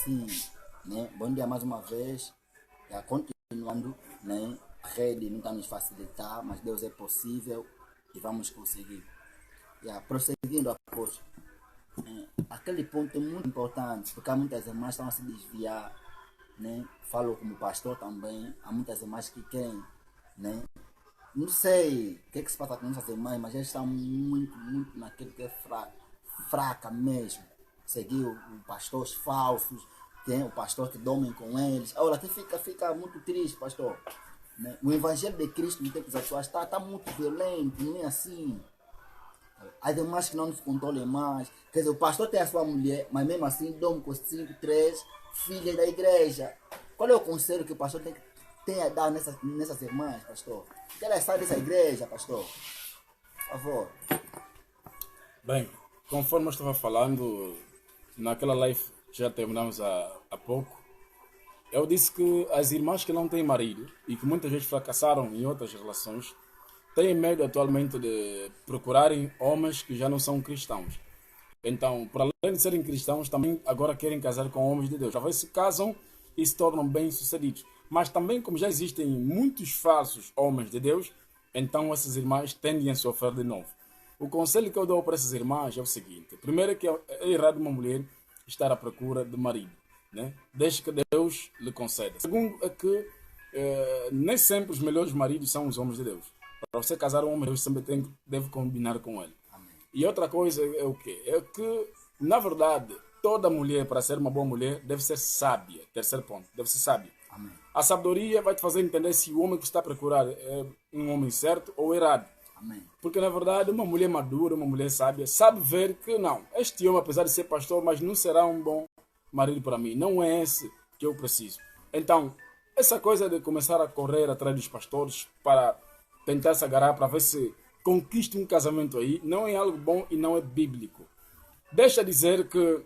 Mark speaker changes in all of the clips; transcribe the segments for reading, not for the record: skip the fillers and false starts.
Speaker 1: Sim, né? Bom dia mais uma vez. Já continuando, né? A rede não está nos facilitar, mas Deus é possível e vamos conseguir. Já, prosseguindo, apóstolo, aquele ponto é muito importante, porque há muitas irmãs que estão a se desviar, né? Falo como pastor também, há muitas irmãs que querem, né? Não sei o que, é que se passa com essas irmãs, mas elas estão muito naquilo que é fraca mesmo. Seguir o pastores falsos, tem o pastor que dorme com eles. Olha, até fica muito triste, pastor. Né? O evangelho de Cristo no tempos atuais está muito violento, não é assim. Há demais que não se controlam mais. Quer dizer, o pastor tem a sua mulher, mas mesmo assim dorme com 5, 3 filhas da igreja. Qual é o conselho que o pastor tem a dar nessas irmãs, pastor? Que elas saiam dessa igreja, pastor? Por favor.
Speaker 2: Bem, conforme eu estava falando, naquela live que já terminamos há pouco, eu disse que as irmãs que não têm marido e que muitas vezes fracassaram em outras relações têm medo atualmente de procurarem homens que já não são cristãos. Então, para além de serem cristãos, também agora querem casar com homens de Deus. Talvez se casam e se tornam bem-sucedidos. Mas também, como já existem muitos falsos homens de Deus, então essas irmãs tendem a sofrer de novo. O conselho que eu dou para essas irmãs é o seguinte: primeiro é que é errado uma mulher estar à procura de marido, né? Desde que Deus lhe conceda. Segundo é que nem sempre os melhores maridos são os homens de Deus. Para você casar um homem de Deus, sempre deve combinar com ele. E outra coisa é o quê? É que, na verdade, toda mulher, para ser uma boa mulher, deve ser sábia. Terceiro ponto, deve ser sábia.
Speaker 1: Amém.
Speaker 2: A sabedoria vai te fazer entender se o homem que está a procurar é um homem certo ou errado.
Speaker 1: Amém.
Speaker 2: Porque, na verdade, uma mulher madura, uma mulher sábia, sabe ver que não, este homem, apesar de ser pastor, mas não será um bom marido para mim. Não é esse que eu preciso. Então, essa coisa de começar a correr atrás dos pastores para tentar se agarrar para ver se conquista um casamento aí, não é algo bom e não é bíblico. Deixa dizer que,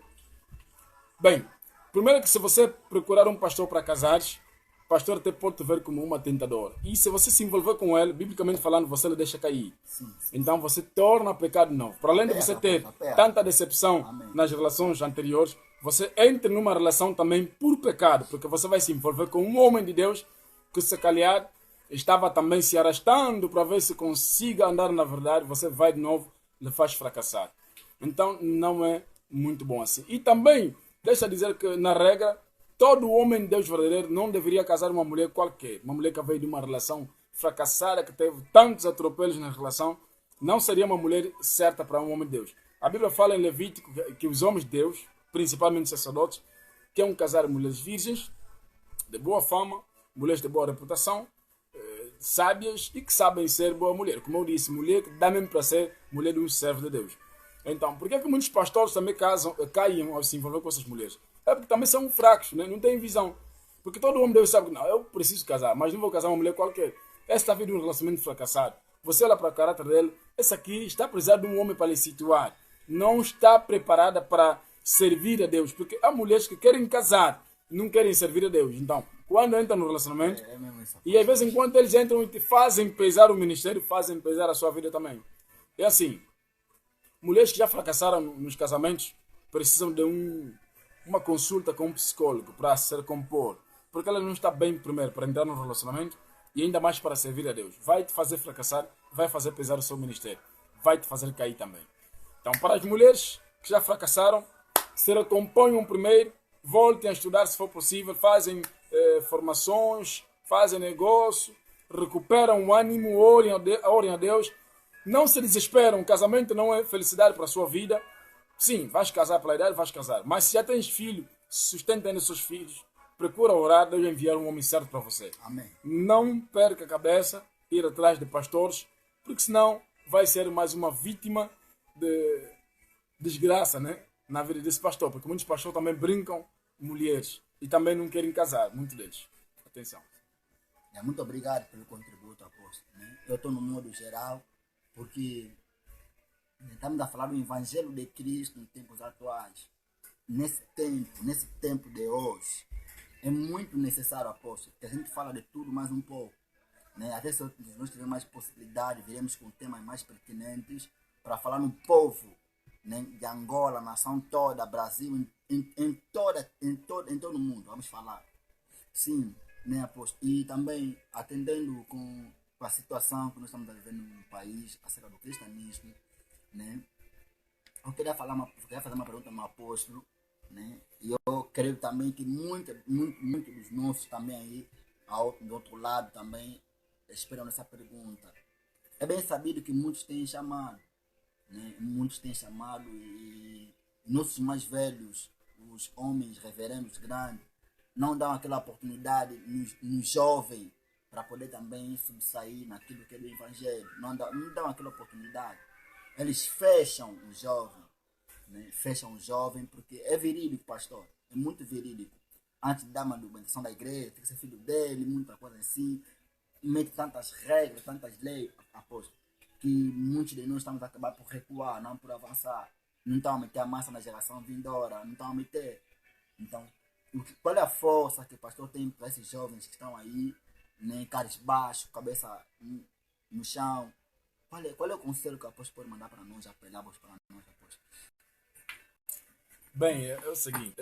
Speaker 2: bem, primeiro que se você procurar um pastor para casar, o pastor até pode te ver como uma tentadora. E se você se envolver com ele, biblicamente falando, você lhe deixa cair.
Speaker 1: Sim.
Speaker 2: Então você torna pecado de novo. Para além de você ter tanta decepção nas relações anteriores, você entra numa relação também por pecado, porque você vai se envolver com um homem de Deus que se calhar estava também se arrastando para ver se consiga andar na verdade, você vai de novo, lhe faz fracassar. Então não é muito bom assim. E também, deixa dizer que na regra, todo homem de Deus verdadeiro não deveria casar uma mulher qualquer. Uma mulher que veio de uma relação fracassada, que teve tantos atropelos na relação, não seria uma mulher certa para um homem de Deus. A Bíblia fala em Levítico que os homens de Deus, principalmente sacerdotes, querem casar mulheres virgens, de boa fama, mulheres de boa reputação, sábias e que sabem ser boa mulher. Como eu disse, mulher que dá mesmo para ser mulher de um servo de Deus. Então, por que é que muitos pastores também caem ao se envolver com essas mulheres? É porque também são fracos, né? Não têm visão. Porque todo homem de Deus sabe que não, eu preciso casar, mas não vou casar uma mulher qualquer. Essa está vindo de um relacionamento fracassado. Você olha para o caráter dele, essa aqui está precisando de um homem para lhe situar. Não está preparada para servir a Deus. Porque há mulheres que querem casar, não querem servir a Deus. Então, quando entram no relacionamento, e às vezes enquanto eles entram e te fazem pesar o ministério, fazem pesar a sua vida também. É assim, mulheres que já fracassaram nos casamentos precisam de uma consulta com um psicólogo para se recompor. Porque ela não está bem primeiro para entrar no relacionamento e ainda mais para servir a Deus. Vai te fazer fracassar, vai fazer pesar o seu ministério, vai te fazer cair também. Então, para as mulheres que já fracassaram, se recomponham primeiro, voltem a estudar se for possível, fazem formações, fazem negócio, recuperam o ânimo, orem a Deus. Não se desesperam, o casamento não é felicidade para a sua vida. Sim, vais casar pela idade, vais casar. Mas se já tens filho, sustenta os seus filhos, procura orar, Deus enviar um homem certo para você.
Speaker 1: Amém.
Speaker 2: Não perca a cabeça, ir atrás de pastores, porque senão vai ser mais uma vítima de desgraça, né? Na vida desse pastor, porque muitos pastores também brincam mulheres e também não querem casar, muitos deles. Atenção.
Speaker 1: Muito obrigado pelo contributo, apóstolo. Né? Eu estou no modo geral, porque estamos a falar do Evangelho de Cristo em tempos atuais. Nesse tempo de hoje, é muito necessário, apóstolo, que a gente fala de tudo mais um pouco. Né? Até se nós tivermos mais possibilidade, viremos com temas mais pertinentes para falar no povo, né, de Angola, nação toda, Brasil, em vamos falar. Sim, né, apóstolo? E também atendendo com a situação que nós estamos a viver no país acerca do cristianismo, né? Eu queria fazer uma pergunta ao apóstolo, né? E eu creio também que muito dos nossos também aí, do outro lado também, esperam essa pergunta. É bem sabido que muitos têm chamado, né? Muitos têm chamado e nossos mais velhos, os homens reverendos grandes, não dão aquela oportunidade nos jovens para poder também subsair naquilo que é do Evangelho. Não dão aquela oportunidade. Eles fecham o jovem, né? Fecham o jovem porque é verídico, pastor. É muito verídico. Antes de dar uma documentação da igreja, tem que ser filho dele, muita coisa assim. Mete tantas regras, tantas leis, apóstolo, que muitos de nós estamos a acabar por recuar, não por avançar. Não estão a meter a massa na geração vindoura, não estão a meter. Então, qual é a força que o pastor tem para esses jovens que estão aí, né, caras baixos, cabeça no chão? Qual é o conselho que o apóstolo pode mandar para nós, apelamos para nós, apóstolo?
Speaker 2: Bem, é o seguinte.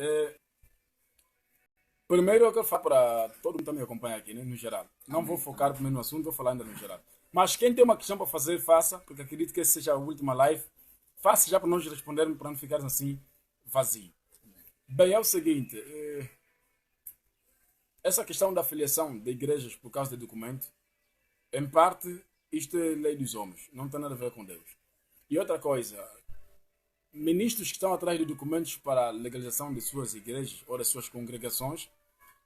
Speaker 2: Primeiro eu quero falar para todo mundo que também acompanha aqui, né, no geral. Não vou focar primeiro no assunto, vou falar ainda no geral. Mas quem tem uma questão para fazer, faça, porque acredito que essa seja a última live. Faça já para nós respondermos, para não ficarmos assim vazio. Bem, é o seguinte. Essa questão da filiação de igrejas por causa de documento, em parte, isto é lei dos homens. Não tem nada a ver com Deus. E outra coisa, ministros que estão atrás de documentos para a legalização de suas igrejas ou das suas congregações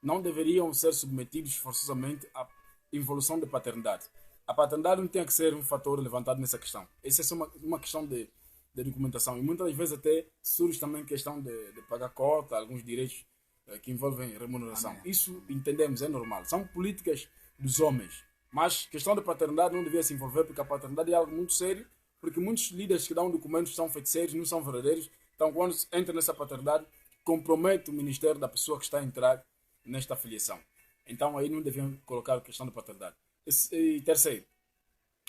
Speaker 2: não deveriam ser submetidos forçosamente à involução de paternidade. A paternidade não tem que ser um fator levantado nessa questão. Essa é só uma questão de documentação. E muitas vezes até surge também questão de pagar cota, alguns direitos que envolvem remuneração.
Speaker 1: Amém.
Speaker 2: Isso entendemos, é normal. São políticas dos homens. Mas questão de paternidade não devia se envolver, porque a paternidade é algo muito sério, porque muitos líderes que dão documentos são feiticeiros, não são verdadeiros. Então, quando entra nessa paternidade, compromete o ministério da pessoa que está a entrar nesta filiação. Então, aí não deviam colocar a questão de paternidade. E terceiro,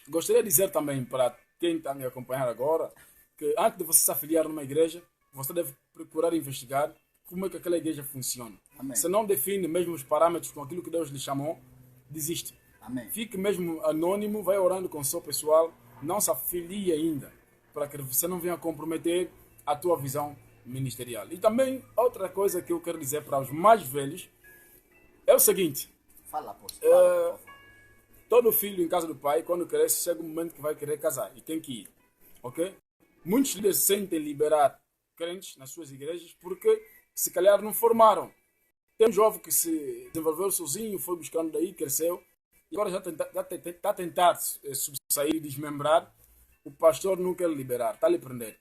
Speaker 2: gostaria de dizer também para quem está me acompanhar agora, que antes de você se afiliar numa igreja, você deve procurar investigar como é que aquela igreja funciona.
Speaker 1: Amém.
Speaker 2: Se não define mesmo os parâmetros com aquilo que Deus lhe chamou, desiste.
Speaker 1: Amém.
Speaker 2: Fique mesmo anônimo, vai orando com o seu pessoal, não se afilie ainda, para que você não venha comprometer a tua visão ministerial. E também, outra coisa que eu quero dizer para os mais velhos, é o seguinte.
Speaker 1: Fala, apóstolo. Fala, por favor.
Speaker 2: Todo filho em casa do pai, quando cresce, chega um momento que vai querer casar e tem que ir. Ok? Muitos líderes sentem liberar crentes nas suas igrejas porque se calhar não formaram. Tem um jovem que se desenvolveu sozinho, foi buscando daí, cresceu e agora já está a tentar subsair e desmembrar. O pastor não quer liberar, está a lhe prender.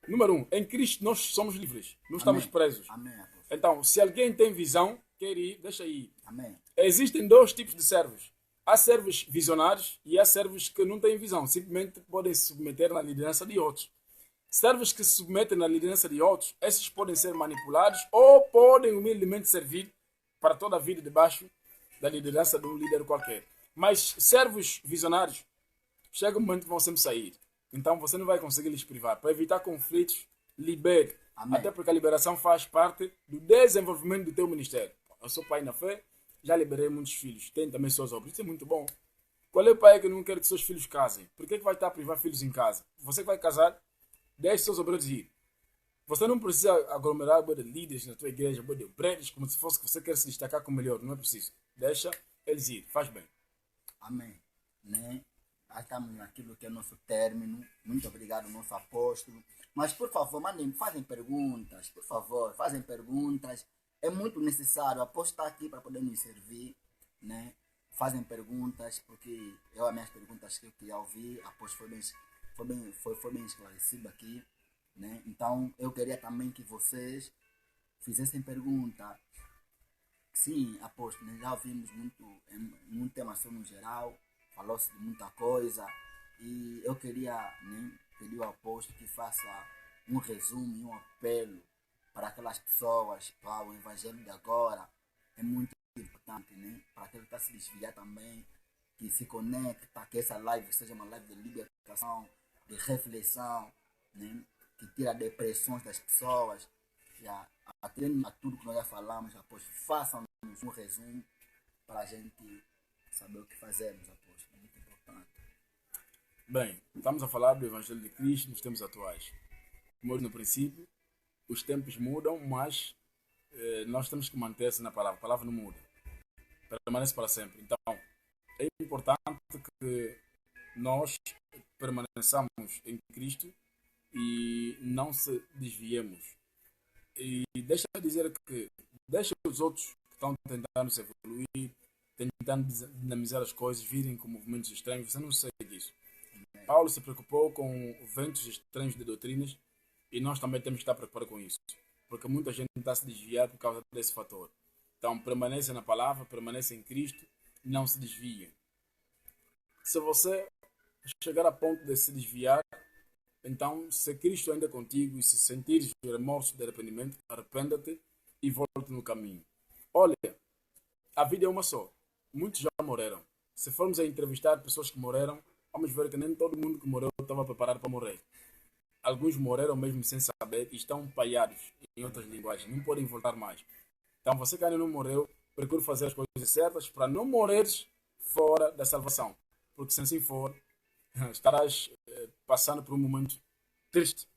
Speaker 2: Número 1, em Cristo nós somos livres, não estamos presos.
Speaker 1: Amém, apóstolo.
Speaker 2: Então, se alguém tem visão, quer ir, deixa ir.
Speaker 1: Amém.
Speaker 2: Existem dois tipos de servos. Há servos visionários e há servos que não têm visão, simplesmente podem se submeter na liderança de outros. Servos que se submetem na liderança de outros, esses podem ser manipulados ou podem humildemente servir para toda a vida debaixo da liderança de um líder qualquer. Mas servos visionários, chega um momento que vão sempre sair. Então você não vai conseguir lhes privar. Para evitar conflitos, libere.
Speaker 1: Amém.
Speaker 2: Até porque a liberação faz parte do desenvolvimento do teu ministério. Eu sou pai na fé, já liberei muitos filhos. Tem também suas obras. Isso é muito bom. Qual é o pai que não quer que seus filhos casem? Por que vai estar a privar filhos em casa? Você que vai casar, deixe seus obreiros ir. Você não precisa aglomerar de líderes na tua igreja, de obreiros, como se fosse que você quer se destacar como melhor. Não é preciso. Deixa eles ir. Faz bem.
Speaker 1: Amém. Né? Estamos naquilo que é nosso término. Muito obrigado, nosso apóstolo. Mas, por favor, fazem perguntas. Por favor, fazem perguntas. É muito necessário. O apóstolo está aqui para poder nos servir. Né? Fazem perguntas, porque as minhas perguntas que eu queria ouvir, o apóstolo foi bem esclarecido aqui. Né? Então, eu queria também que vocês fizessem pergunta. Sim, apóstolo, nós já ouvimos muito tema sobre no geral. Falou-se de muita coisa e eu queria, né, pedir ao apóstolo que faça um resumo e um apelo para aquelas pessoas, para o evangelho de agora. É muito importante, né? Para aquele que está se desviar também, que se conecta, que essa live seja uma live de libertação, de reflexão, né? Que tira depressões das pessoas. Já, atendendo a tudo que nós já falamos, apóstolo, façam-nos um resumo para a gente saber o que fazemos, apóstolo. É muito importante.
Speaker 2: Bem, estamos a falar do Evangelho de Cristo nos tempos atuais. Como no princípio, os tempos mudam, mas nós temos que manter-se na palavra. A palavra não muda. Permanece para sempre. Então, é importante que nós permaneçamos em Cristo e não se desviemos. E deixa eu dizer que deixa os outros que estão tentando se evoluir, tentando dinamizar as coisas, virem com movimentos estranhos. Você não segue disso. Paulo se preocupou com ventos estranhos de doutrinas e nós também temos que estar preparados com isso. Porque muita gente está se desviar por causa desse fator. Então, permaneça na palavra, permaneça em Cristo, não se desviem. Se você chegar a ponto de se desviar, então, se Cristo ainda é contigo e se sentires remorso de arrependimento, arrependa-te e volte no caminho. Olha, a vida é uma só. Muitos já morreram. Se formos a entrevistar pessoas que morreram, vamos ver que nem todo mundo que morreu estava preparado para morrer. Alguns morreram mesmo sem saber e estão paiados em outras linguagens. Não podem voltar mais. Então, você que ainda não morreu, procure fazer as coisas certas para não morreres fora da salvação. Porque se assim for, estarás passando por um momento triste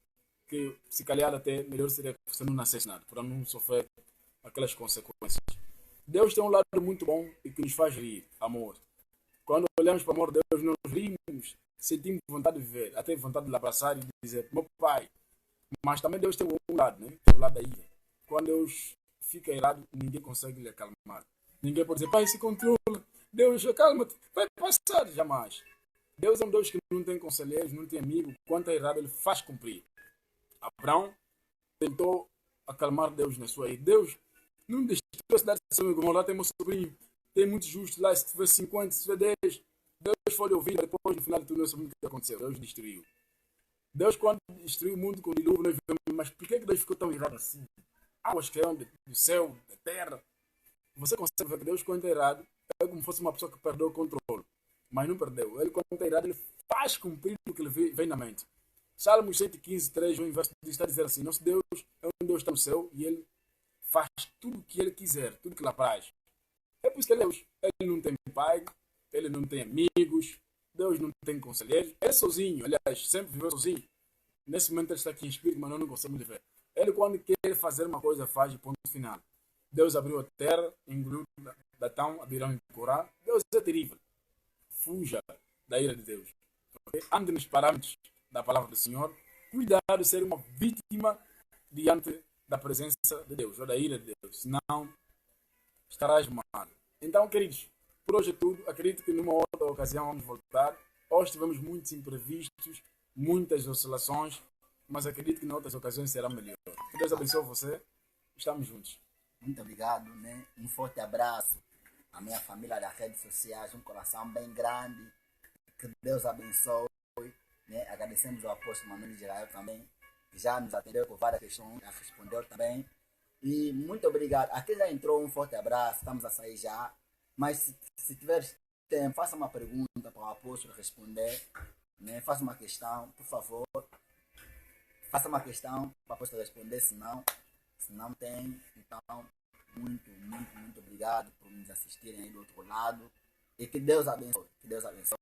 Speaker 2: que se calhar até melhor seria que você não nascesse nada, para não sofrer aquelas consequências. Deus tem um lado muito bom e que nos faz rir, amor. Quando olhamos para o amor de Deus, nós rimos, sentimos vontade de viver, até vontade de abraçar e de dizer, meu pai. Mas também Deus tem um lado, né? Que é o lado da ira. Quando Deus fica irado, ninguém consegue lhe acalmar. Ninguém pode dizer, pai, se controla. Deus, acalma-te, vai passar. Jamais. Deus é um Deus que não tem conselheiros, não tem amigo. Quando é errado, ele faz cumprir. Abraão tentou acalmar Deus na sua ira. Deus não destruiu a cidade de Sodoma e Gomorra. Lá tem meu sobrinho, tem muitos justos lá. Se tiver 50, se tiver 10, Deus foi ouvir. Depois, no final de tudo, não sabemos o que aconteceu. Deus destruiu. Deus, quando destruiu o mundo com o dilúvio, nós vemos, mas por que Deus ficou tão irado assim? Águas que eram do céu, da terra. Você consegue ver que Deus, quando é irado, é como se fosse uma pessoa que perdeu o controle. Mas não perdeu. Ele, quando está irado, ele faz cumprir o que ele vem na mente. Salmos 115, 3, o verso está a dizer assim, nosso Deus é um Deus que está no céu e ele faz tudo o que ele quiser, tudo o que lhe apraz. É por isso que ele é Deus. Ele não tem pai, ele não tem amigos, Deus não tem conselheiros. Ele é sozinho, aliás, sempre viveu sozinho. Nesse momento ele está aqui em espírito, mas nós não conseguimos ver. Ele, quando quer fazer uma coisa, faz de ponto final. Deus abriu a terra, engoliu Datão, Abirão e Corá. Deus é terrível. Fuja da ira de Deus. Okay? Ande nos parâmetros da palavra do Senhor. Cuidado de ser uma vítima diante da presença de Deus, ou da ira de Deus. Senão, estarás mal. Então, queridos, por hoje é tudo. Acredito que numa outra ocasião vamos voltar. Hoje tivemos muitos imprevistos, muitas oscilações, mas acredito que em outras ocasiões será melhor. Que Deus abençoe você. Estamos juntos.
Speaker 1: Muito obrigado, né? Um forte abraço à minha família das redes sociais, um coração bem grande. Que Deus abençoe. Né? Agradecemos ao apóstolo Manuel Israel também, que já nos atendeu com várias questões, já respondeu também. E muito obrigado. Aqui já entrou, um forte abraço, estamos a sair já. Mas se tiver tempo, faça uma pergunta para o apóstolo responder. Né? Faça uma questão, por favor. Faça uma questão para o apóstolo responder, se não tem. Então, muito obrigado por nos assistirem aí do outro lado. E que Deus abençoe. Que Deus abençoe.